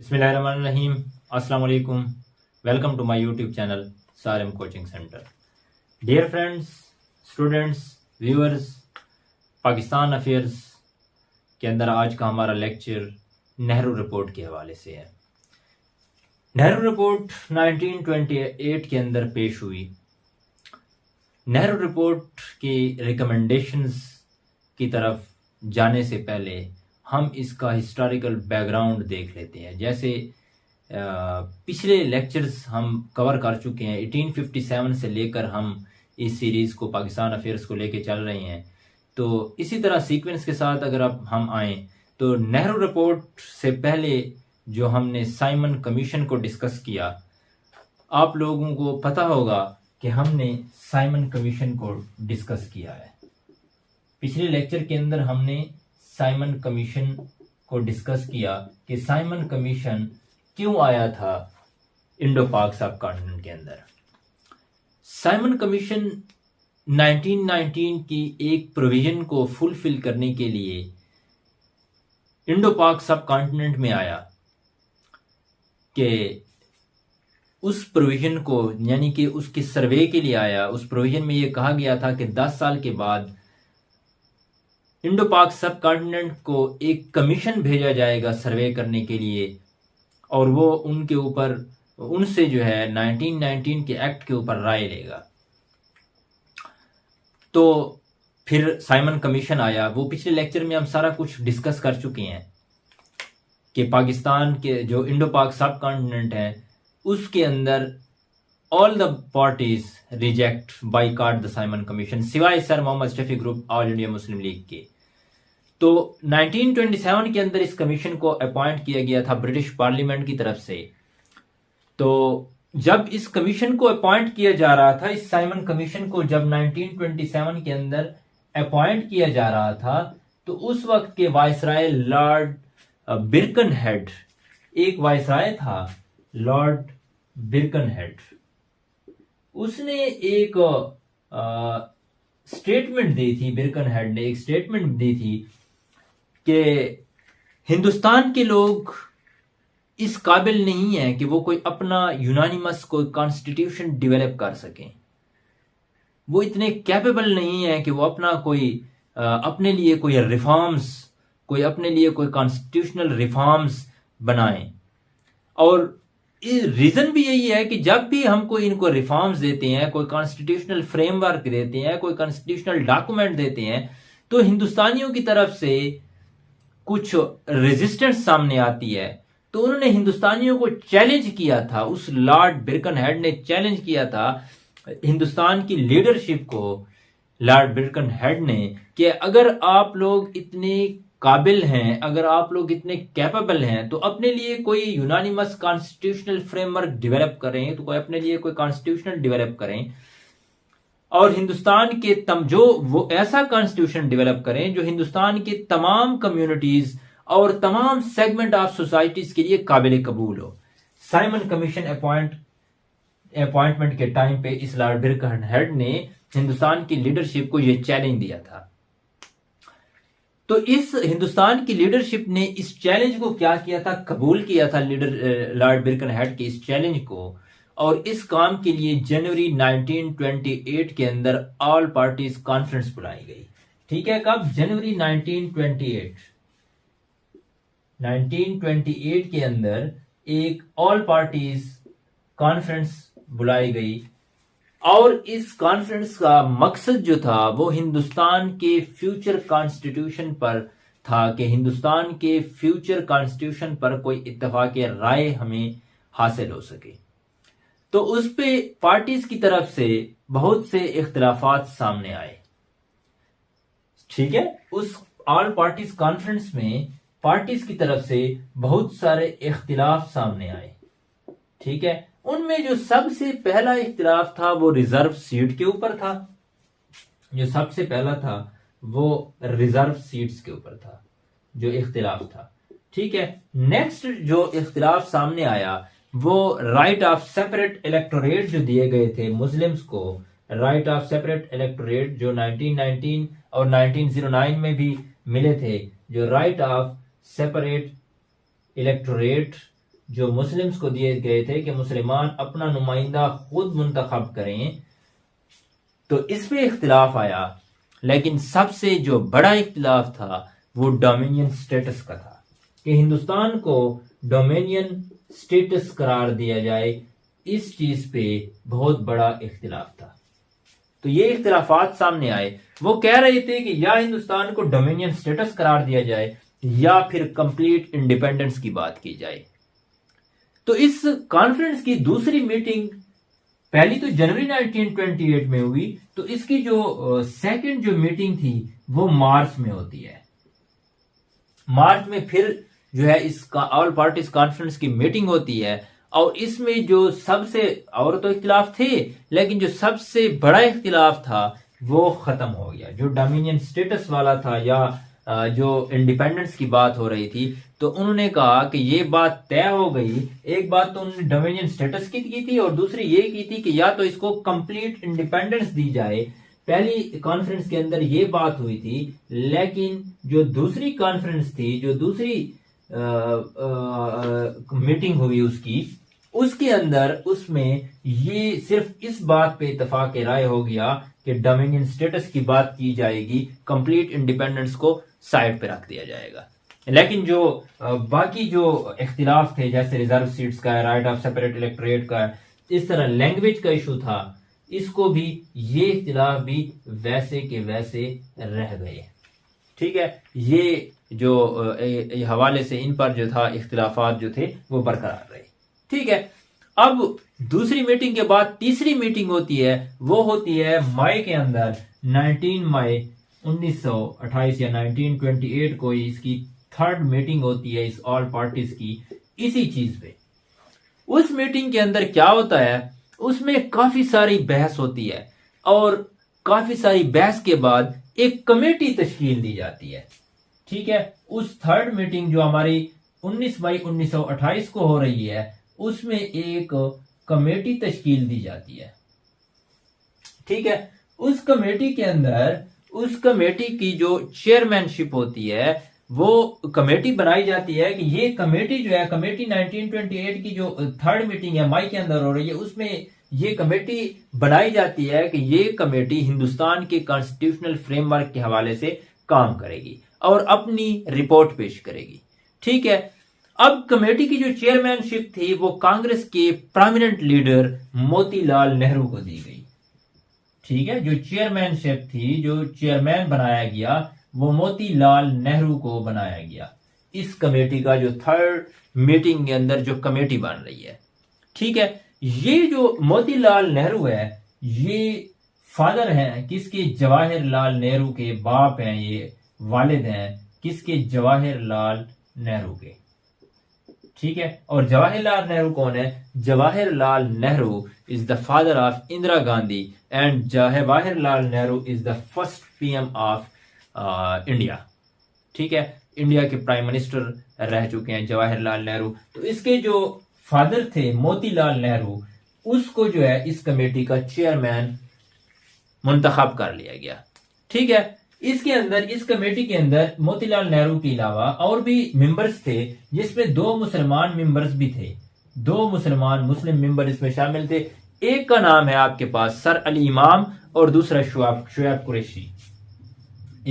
बिस्मिल्लाहिर्रहमानिर्रहीम। अस्सलाम वालेकुम। Welcome to my YouTube channel Sarim coaching centre. Dear friends, students, viewers, Pakistan affairs के अंदर आज का हमारा लेक्चर नेहरू रिपोर्ट के हवाले से है। नेहरू रिपोर्ट 1928 के अंदर पेश हुई। नेहरू रिपोर्ट की रिकमेंडेशंस की तरफ जाने से पहले हम इसका हिस्टोरिकल बैकग्राउंड देख लेते हैं। जैसे पिछले लेक्चर्स हम कवर कर चुके हैं, 1857 से लेकर हम इस सीरीज़ को, पाकिस्तान अफेयर्स को लेके चल रहे हैं। तो इसी तरह सीक्वेंस के साथ अगर अब हम आएँ तो नेहरू रिपोर्ट से पहले जो हमने साइमन कमीशन को डिस्कस किया, आप लोगों को पता होगा कि हमने साइमन कमीशन को डिस्कस किया है। पिछले लेक्चर के अंदर हमने साइमन कमीशन को डिस्कस किया कि साइमन कमीशन क्यों आया था इंडो पाक सब कॉन्टिनेंट के अंदर। साइमन कमीशन 1919 की एक प्रोविजन को फुलफिल करने के लिए इंडो पाक सब कॉन्टिनेंट में आया कि उस प्रोविजन को, यानी कि उसके सर्वे के लिए आया। उस प्रोविजन में यह कहा गया था कि 10 साल के बाद इंडो पाक सब कॉन्टिनेंट को एक कमीशन भेजा जाएगा सर्वे करने के लिए, और वो उनके ऊपर, उनसे जो है 1919 के एक्ट के ऊपर राय लेगा। तो फिर साइमन कमीशन आया। वो पिछले लेक्चर में हम सारा कुछ डिस्कस कर चुके हैं कि पाकिस्तान के जो इंडो पाक सब कॉन्टिनेंट है उसके अंदर all the parties reject boycott the Simon commission, सिवाय sir Mohammad Shafi group all India Muslim league के। तो 1927 के अंदर इस कमीशन को अपॉइंट किया गया था ब्रिटिश पार्लियामेंट की तरफ से। तो जब इस कमीशन को अपॉइंट किया जा रहा था, इस साइमन कमीशन को जब 1927 के अंदर अपॉइंट किया जा रहा था, तो उस वक्त के वायसराय लॉर्ड बिरकनहेड, एक वायसराय था लॉर्ड बिरकनहेड, उसने एक स्टेटमेंट दी थी। बिरकनहेड ने एक स्टेटमेंट दी थी कि हिंदुस्तान के लोग इस काबिल नहीं है कि वो कोई अपना यूनानिमस कोई कॉन्स्टिट्यूशन डेवलप कर सकें। वो इतने कैपेबल नहीं है कि वो अपना कोई अपने लिए कोई रिफॉर्म्स, कोई अपने लिए कोई कॉन्स्टिट्यूशनल रिफॉर्म्स बनाएं। और रीजन भी यही है कि जब भी हम कोई इनको रिफॉर्म्स देते हैं, कोई कॉन्स्टिट्यूशनल फ्रेमवर्क देते हैं, कोई कॉन्स्टिट्यूशनल डॉक्यूमेंट देते हैं, तो हिंदुस्तानियों की तरफ से कुछ रेजिस्टेंस सामने आती है। तो उन्होंने हिंदुस्तानियों को चैलेंज किया था, उस लॉर्ड बिरकनहेड ने चैलेंज किया था हिंदुस्तान की लीडरशिप को, लॉर्ड बिरकनहेड ने, कि अगर आप लोग इतने काबिल हैं, अगर आप लोग इतने कैपेबल हैं, तो अपने लिए कोई यूनानिमस कॉन्स्टिट्यूशनल फ्रेमवर्क डेवलप करें, तो कोई अपने लिए कोई कॉन्स्टिट्यूशनल डेवलप करें, और हिंदुस्तान के जो वो ऐसा कॉन्स्टिट्यूशन डेवलप करें जो हिंदुस्तान के तमाम कम्युनिटीज और तमाम सेगमेंट ऑफ सोसाइटीज के लिए काबिल कबूल हो। साइमन कमीशन अपॉइंटमेंट के टाइम पे इस लॉर्ड बिरकनहेड ने हिंदुस्तान की लीडरशिप को यह चैलेंज दिया था। तो इस हिंदुस्तान की लीडरशिप ने इस चैलेंज को क्या किया था, कबूल किया था लॉर्ड बिरकनहेड के इस चैलेंज को, और इस काम के लिए जनवरी 1928 के अंदर ऑल पार्टीज कॉन्फ्रेंस बुलाई गई। ठीक है, कब? जनवरी 1928 के अंदर एक ऑल पार्टीज कॉन्फ्रेंस बुलाई गई, और इस कॉन्फ्रेंस का मकसद जो था वो हिंदुस्तान के फ्यूचर कॉन्स्टिट्यूशन पर था, कि हिंदुस्तान के फ्यूचर कॉन्स्टिट्यूशन पर कोई इत्तेफाक राय हमें हासिल हो सके। तो उस पे पार्टीज की तरफ से बहुत से इख्तिलाफात सामने आए। ठीक है, उस ऑल पार्टीज कॉन्फ्रेंस में पार्टीज की तरफ से बहुत सारे इख्तिलाफ सामने आए। ठीक है, उनमें जो सबसे पहला इख्तिलाफ था वो रिजर्व सीट के ऊपर था। जो सबसे पहला था वो रिजर्व सीट्स के ऊपर था जो इख्तिलाफ था। ठीक है, नेक्स्ट जो इख्तिलाफ सामने आया वो राइट ऑफ सेपरेट इलेक्टोरेट जो दिए गए थे मुस्लिम्स को, राइट ऑफ सेपरेट इलेक्टोरेट जो 1919 और 1909 में भी मिले थे, जो राइट ऑफ सेपरेट इलेक्टोरेट जो मुस्लिम्स को दिए गए थे कि मुसलमान अपना नुमाइंदा खुद मुंतखब करें, तो इसमें इख्तिलाफ आया। लेकिन सबसे जो बड़ा इख्तिलाफ था वो डोमिनियन स्टेटस का था कि हिंदुस्तान को डोमिनियन स्टेटस करार दिया जाए। इस चीज पे बहुत बड़ा इख्तिलाफ था। तो ये इख्तिलाफात सामने आए। वो कह रहे थे कि या हिंदुस्तान को डोमिनियन स्टेटस करार दिया जाए या फिर कंप्लीट इंडिपेंडेंस की बात की जाए। तो इस कॉन्फ्रेंस की दूसरी मीटिंग पहली तो जनवरी 1928 में हुई, तो इसकी जो सेकंड जो मीटिंग थी वो मार्च में होती है। मार्च में फिर जो है इसका ऑल पार्टीज कॉन्फ्रेंस की मीटिंग होती है और इसमें जो सबसे और तो इख्तिलाफ थे, लेकिन जो सबसे बड़ा इख्तिलाफ था वो खत्म हो गया। जो डोमिनियन स्टेटस वाला था या जो इंडिपेंडेंस की बात हो रही थी, तो उन्होंने कहा कि ये बात तय हो गई। एक बात तो उन्होंने डोमिनियन स्टेटस की थी और दूसरी ये की थी कि या तो इसको कंप्लीट इंडिपेंडेंस दी जाए। पहली कॉन्फ्रेंस के अंदर ये बात हुई थी, लेकिन जो दूसरी कॉन्फ्रेंस थी, जो दूसरी मीटिंग हुई उसके अंदर उसमें ये सिर्फ इस बात पे इत्तेफाक राय हो गया कि डोमिनियन स्टेटस की बात की जाएगी, कंप्लीट इंडिपेंडेंस को साइड पे रख दिया जाएगा। लेकिन जो बाकी जो इख्तिलाफ थे, जैसे रिजर्व सीट्स का, राइट ऑफ सेपरेट इलेक्टोरेट का, इस तरह लैंग्वेज का इशू था, इसको भी ये इख्तिलाफ भी वैसे के वैसे रह गए। ठीक है, ये जो हवाले से इन पर जो था इख्तिलाफात जो थे वो बरकरार रहे। ठीक है, अब दूसरी मीटिंग के बाद तीसरी मीटिंग होती है, वो होती है मई के अंदर 19 मई 1928 या 1928 को इसकी थर्ड मीटिंग होती है इस ऑल पार्टीज की, इसी चीज पे। उस मीटिंग के अंदर क्या होता है, उसमें काफी सारी बहस होती है और काफी सारी बहस के बाद एक कमेटी तश्कील दी जाती है। ठीक है, उस थर्ड मीटिंग जो हमारी 19 मई 1928 को हो रही है, उसमें एक कमेटी तश्कील दी जाती है। ठीक है, उस कमेटी के अंदर उस कमेटी की जो चेयरमैनशिप होती है, वो कमेटी बनाई जाती है कि ये कमेटी जो है, कमेटी 1928 की जो थर्ड मीटिंग है मई के अंदर हो रही है, उसमें ये कमेटी बनाई जाती है कि ये कमेटी हिंदुस्तान के कॉन्स्टिट्यूशनल फ्रेमवर्क के हवाले से काम करेगी और अपनी रिपोर्ट पेश करेगी। ठीक है, अब कमेटी की जो चेयरमैनशिप थी वो कांग्रेस के प्रोमिनेंट लीडर मोतीलाल नेहरू को दी गई। ठीक है, जो चेयरमैनशिप थी, जो चेयरमैन बनाया गया, वो मोतीलाल नेहरू को बनाया गया इस कमेटी का, जो थर्ड मीटिंग के अंदर जो कमेटी बन रही है। ठीक है, ये जो मोतीलाल नेहरू है, ये फादर हैं किसके, जवाहरलाल नेहरू के बाप हैं, ये वालिद हैं किसके, जवाहरलाल नेहरू के। ठीक है, और जवाहरलाल नेहरू कौन है, Jawaharlal Nehru is the father of Indira Gandhi and Jawaharlal Nehru is the first PM of India. ठीक है, इंडिया के प्राइम मिनिस्टर रह चुके हैं जवाहरलाल नेहरू। तो इसके जो फादर थे मोतीलाल नेहरू, उसको जो है इस कमेटी का चेयरमैन मुंतखब कर लिया गया। ठीक है, इसके अंदर, इस कमेटी के अंदर मोतीलाल नेहरू के अलावा और भी मेंबर्स थे, जिसमें दो मुसलमान मेंबर्स भी थे, दो मुस्लिम मेंबर इसमें शामिल थे। एक का नाम है आपके पास सर अली इमाम और दूसरा शुएब कुरैशी।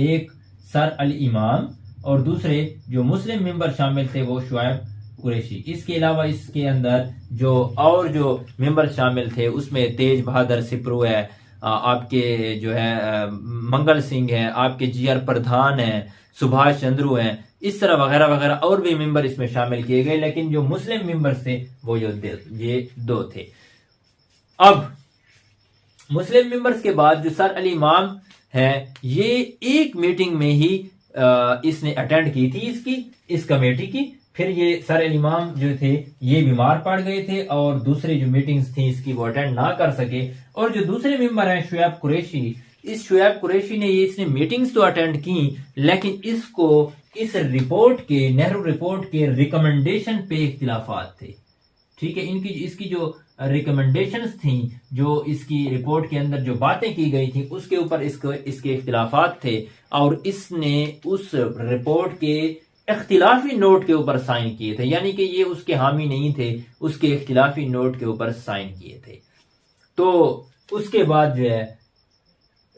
एक सर अली इमाम और दूसरे जो मुस्लिम मेंबर शामिल थे वो शुएब कुरैशी। इसके अलावा इसके अंदर जो और जो मेंबर शामिल थे उसमें तेज बहादुर सिपरू है, आपके जो है मंगल सिंह है, आपके जीआर प्रधान है, सुभाष चंद्रू हैं, इस तरह वगैरह वगैरह और भी मेंबर इसमें शामिल किए गए। लेकिन जो मुस्लिम मेंबर्स थे वो ये दो थे। अब मुस्लिम मेंबर्स के बाद जो सर अली इमाम है, ये एक मीटिंग में ही इसने अटेंड की थी इस कमेटी की। फिर ये सर अली इमाम जो थे ये बीमार पड़ गए थे और दूसरी जो मीटिंग्स थी इसकी वो अटेंड ना कर सके। और जो दूसरे मेंबर हैं शुएब कुरैशी, इस शुएब कुरैशी ने इसने मीटिंग्स तो अटेंड की, लेकिन इसको इस रिपोर्ट के, नेहरू रिपोर्ट के रिकमेंडेशन पे इख्तिलाफात थे। ठीक है, इसकी जो रिकमेंडेशंस थी, जो इसकी रिपोर्ट के अंदर जो बातें की गई थी उसके ऊपर इसके इख्तिलाफात थे और इसने उस रिपोर्ट के इख्तिलाफी नोट के ऊपर साइन किए थे, यानी कि ये उसके हामी नहीं थे, उसके इख्तिलाफी नोट के ऊपर साइन किए थे। तो उसके बाद जो है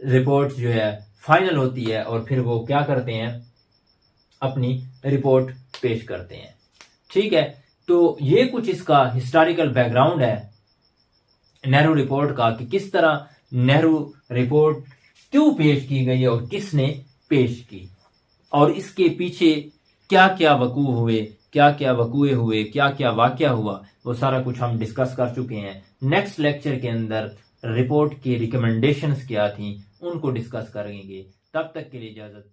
रिपोर्ट जो है फाइनल होती है और फिर वो क्या करते हैं, अपनी रिपोर्ट पेश करते हैं। ठीक है, तो ये कुछ इसका हिस्टोरिकल बैकग्राउंड है नेहरू रिपोर्ट का, कि किस तरह नेहरू रिपोर्ट क्यों पेश की गई और किसने पेश की, और इसके पीछे क्या क्या वकूअ हुए, क्या क्या वकूए हुए, क्या क्या वाकया हुआ, वो सारा कुछ हम डिस्कस कर चुके हैं। नेक्स्ट लेक्चर के अंदर रिपोर्ट की रिकमेंडेशंस क्या थी उनको डिस्कस करेंगे। तब तक के लिए इजाजत।